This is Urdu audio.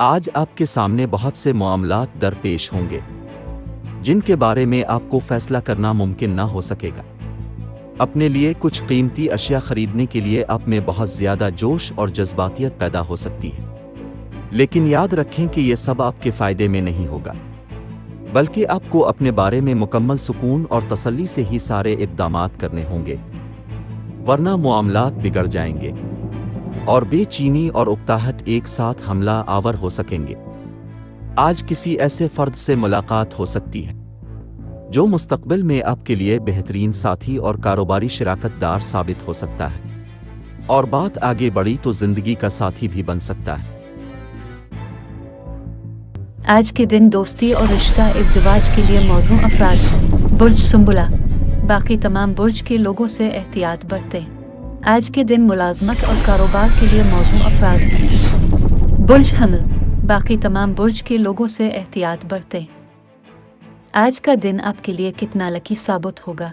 آج آپ کے سامنے بہت سے معاملات درپیش ہوں گے جن کے بارے میں آپ کو فیصلہ کرنا ممکن نہ ہو سکے گا۔ اپنے لیے کچھ قیمتی اشیاء خریدنے کے لیے آپ میں بہت زیادہ جوش اور جذباتیت پیدا ہو سکتی ہے، لیکن یاد رکھیں کہ یہ سب آپ کے فائدے میں نہیں ہوگا، بلکہ آپ کو اپنے بارے میں مکمل سکون اور تسلی سے ہی سارے اقدامات کرنے ہوں گے، ورنہ معاملات بگڑ جائیں گے اور بے چینی اور اکتاہٹ ایک ساتھ حملہ آور ہو سکیں گے۔ آج کسی ایسے فرد سے ملاقات ہو سکتی ہے جو مستقبل میں آپ کے لیے بہترین ساتھی اور کاروباری شراکت دار ثابت ہو سکتا ہے، اور بات آگے بڑھی تو زندگی کا ساتھی بھی بن سکتا ہے۔ آج کے دن دوستی اور رشتہ ازدواج کے لیے موزوں افراد برج سنبلہ، باقی تمام برج کے لوگوں سے احتیاط برتیں۔ آج کے دن ملازمت اور کاروبار کے لیے موزوں افراد برج حمل، باقی تمام برج کے لوگوں سے احتیاط برتیں۔ آج کا دن آپ کے لیے کتنا لکی ثابت ہوگا؟